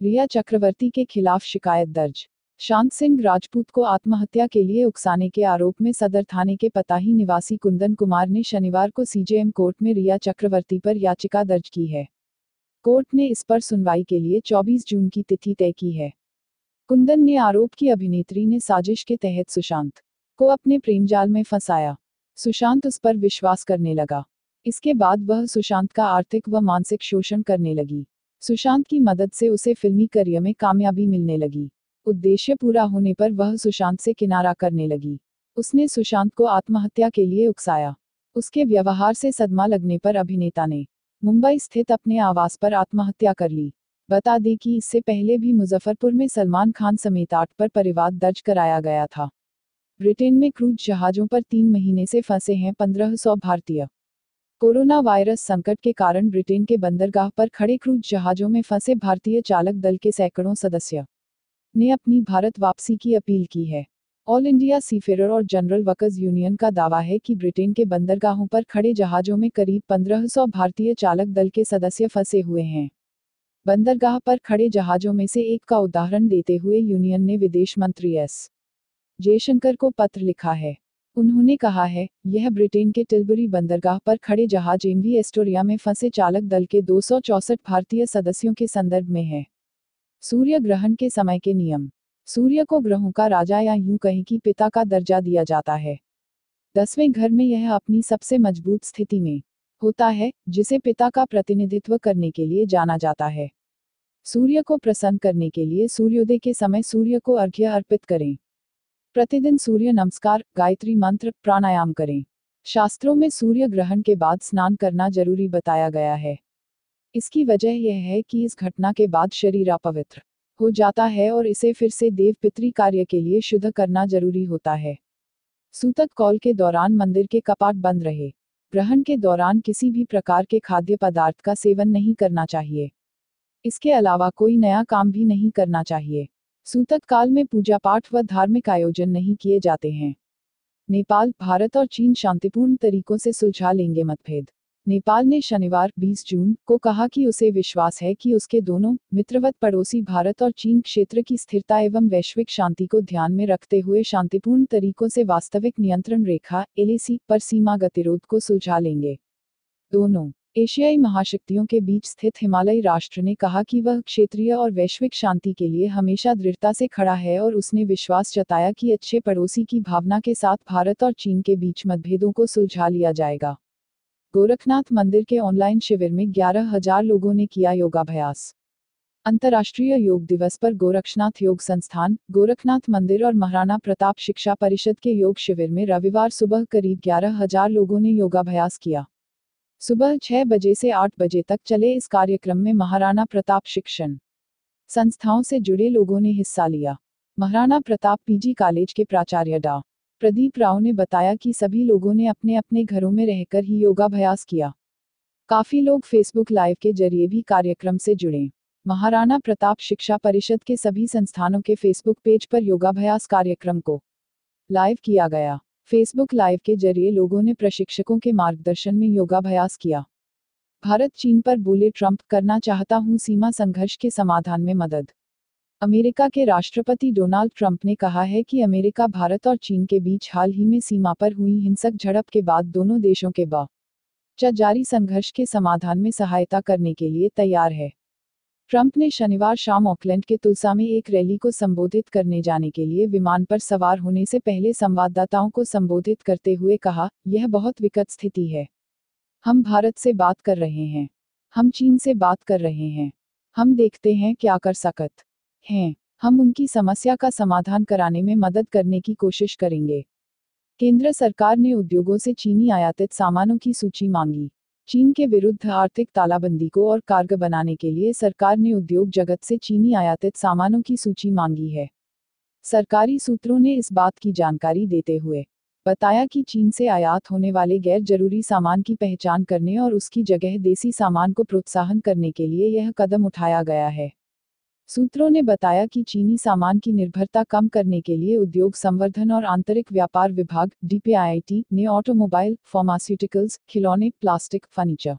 रिया चक्रवर्ती के खिलाफ शिकायत दर्ज। शांत सिंह राजपूत को आत्महत्या के लिए उकसाने के आरोप में सदर थाने के पताही निवासी कुंदन कुमार ने शनिवार को सीजेएम कोर्ट में रिया चक्रवर्ती पर याचिका दर्ज की है। कोर्ट ने इस पर सुनवाई के लिए 24 जून की तिथि तय की है। कुंदन ने आरोप की अभिनेत्री ने साजिश के तहत सुशांत को अपने प्रेमजाल में फंसाया। सुशांत उस पर विश्वास करने लगा। इसके बाद वह सुशांत का आर्थिक व मानसिक शोषण करने लगी। सुशांत की मदद से उसे फिल्मी करियर में कामयाबी मिलने लगी। उद्देश्य पूरा होने पर वह सुशांत से किनारा करने लगी। उसने सुशांत को आत्महत्या के लिए उकसाया। उसके व्यवहार से सदमा लगने पर अभिनेता ने मुंबई स्थित अपने आवास पर आत्महत्या कर ली। बता दें कि इससे पहले भी मुजफ्फरपुर में सलमान खान समेत 8 पर परिवाद दर्ज कराया गया था। ब्रिटेन में क्रूज जहाजों पर 3 महीने से फंसे हैं 1500 भारतीय। कोरोना वायरस संकट के कारण ब्रिटेन के बंदरगाह पर खड़े क्रूज जहाजों में फंसे भारतीय चालक दल के सैकड़ों सदस्य ने अपनी भारत वापसी की अपील की है। ऑल इंडिया सीफेरर और जनरल वर्कर्स यूनियन का दावा है कि ब्रिटेन के बंदरगाहों पर खड़े जहाजों में करीब 1500 भारतीय चालक दल के सदस्य फंसे हुए हैं। बंदरगाह पर खड़े जहाजों में से एक का उदाहरण देते हुए यूनियन ने विदेश मंत्री एस जयशंकर को पत्र लिखा है। उन्होंने कहा है, यह ब्रिटेन के टिलबरी बंदरगाह पर खड़े जहाज एमवी एस्टोरिया में फंसे चालक दल के 264 भारतीय सदस्यों के संदर्भ में है। सूर्य ग्रहण के समय के नियम। सूर्य को ग्रहों का राजा या यूं कहें कि पिता का दर्जा दिया जाता है। 10वें घर में यह अपनी सबसे मजबूत स्थिति में होता है, जिसे पिता का प्रतिनिधित्व करने के लिए जाना जाता है। सूर्य को प्रसन्न करने के लिए सूर्योदय के समय सूर्य को अर्घ्य अर्पित करें। प्रतिदिन सूर्य नमस्कार, गायत्री मंत्र, प्राणायाम करें। शास्त्रों में सूर्य ग्रहण के बाद स्नान करना जरूरी बताया गया है। इसकी वजह यह है कि इस घटना के बाद शरीर अपवित्र हो जाता है और इसे फिर से देव पितृ कार्य के लिए शुद्ध करना जरूरी होता है। सूतक कौल के दौरान मंदिर के कपाट बंद रहे। ग्रहण के दौरान किसी भी प्रकार के खाद्य पदार्थ का सेवन नहीं करना चाहिए। इसके अलावा कोई नया काम भी नहीं करना चाहिए। सूतक काल में पूजा पाठ व धार्मिक आयोजन नहीं किए जाते हैं। नेपाल, भारत और चीन शांतिपूर्ण तरीकों से सुलझा लेंगे मतभेद। नेपाल ने शनिवार 20 जून को कहा कि उसे विश्वास है कि उसके दोनों मित्रवत पड़ोसी भारत और चीन क्षेत्र की स्थिरता एवं वैश्विक शांति को ध्यान में रखते हुए शांतिपूर्ण तरीकों से वास्तविक नियंत्रण रेखा (एलएसी) पर सीमा गतिरोध को सुलझा लेंगे। दोनों एशियाई महाशक्तियों के बीच स्थित हिमालयी राष्ट्र ने कहा कि वह क्षेत्रीय और वैश्विक शांति के लिए हमेशा दृढ़ता से खड़ा है और उसने विश्वास जताया कि अच्छे पड़ोसी की भावना के साथ भारत और चीन के बीच मतभेदों को सुलझा लिया जाएगा। गोरखनाथ मंदिर के ऑनलाइन शिविर में 11,000 लोगों ने किया योगाभ्यास। अंतर्राष्ट्रीय योग दिवस पर गोरक्षनाथ योग संस्थान, गोरखनाथ मंदिर और महाराणा प्रताप शिक्षा परिषद के योग शिविर में रविवार सुबह करीब 11,000 लोगों ने योगाभ्यास किया। सुबह 6 बजे से 8 बजे तक चले इस कार्यक्रम में महाराणा प्रताप शिक्षण संस्थाओं से जुड़े लोगों ने हिस्सा लिया। महाराणा प्रताप पीजी कॉलेज के प्राचार्य डा. प्रदीप राव ने बताया कि सभी लोगों ने अपने अपने घरों में रहकर ही योगाभ्यास किया। काफी लोग फेसबुक लाइव के जरिए भी कार्यक्रम से जुड़े। महाराणा प्रताप शिक्षा परिषद के सभी संस्थानों के फेसबुक पेज पर योगाभ्यास कार्यक्रम को लाइव किया गया। फेसबुक लाइव के जरिए लोगों ने प्रशिक्षकों के मार्गदर्शन में योगाभ्यास किया। भारत चीन पर बोले ट्रंप, करना चाहता हूं सीमा संघर्ष के समाधान में मदद। अमेरिका के राष्ट्रपति डोनाल्ड ट्रंप ने कहा है कि अमेरिका भारत और चीन के बीच हाल ही में सीमा पर हुई हिंसक झड़प के बाद दोनों देशों के बीच जारी संघर्ष के समाधान में सहायता करने के लिए तैयार है। ट्रंप ने शनिवार शाम ऑकलैंड के तुलसा में एक रैली को संबोधित करने जाने के लिए विमान पर सवार होने से पहले संवाददाताओं को संबोधित करते हुए कहा, यह बहुत विकट स्थिति है। हम भारत से बात कर रहे हैं। हम चीन से बात कर रहे हैं। हम देखते हैं क्या कर सकते हैं। हम उनकी समस्या का समाधान कराने में मदद करने की कोशिश करेंगे। केंद्र सरकार ने उद्योगों से चीनी आयातित सामानों की सूची मांगी। चीन के विरुद्ध आर्थिक तालाबंदी को और कारगर बनाने के लिए सरकार ने उद्योग जगत से चीनी आयातित सामानों की सूची मांगी है। सरकारी सूत्रों ने इस बात की जानकारी देते हुए बताया कि चीन से आयात होने वाले गैर जरूरी सामान की पहचान करने और उसकी जगह देसी सामान को प्रोत्साहन करने के लिए यह कदम उठाया गया है। सूत्रों ने बताया कि चीनी सामान की निर्भरता कम करने के लिए उद्योग संवर्धन और आंतरिक व्यापार विभाग (DPIIT) ने ऑटोमोबाइल, फार्मास्यूटिकल्स, खिलौने, प्लास्टिक, फर्नीचर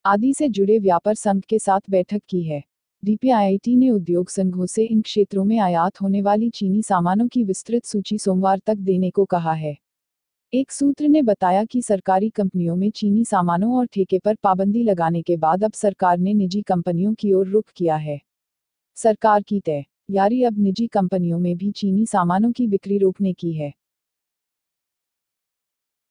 आदि से जुड़े व्यापार संघ के साथ बैठक की है। डीपीआईआईटी ने उद्योग संघों से इन क्षेत्रों में आयात होने वाली चीनी सामानों की विस्तृत सूची सोमवार तक देने को कहा है। एक सूत्र ने बताया कि सरकारी कंपनियों में चीनी सामानों और ठेके पर पाबंदी लगाने के बाद अब सरकार ने निजी कंपनियों की ओर रुख किया है। सरकार की तैयारी अब निजी कंपनियों में भी चीनी सामानों की बिक्री रोकने की है।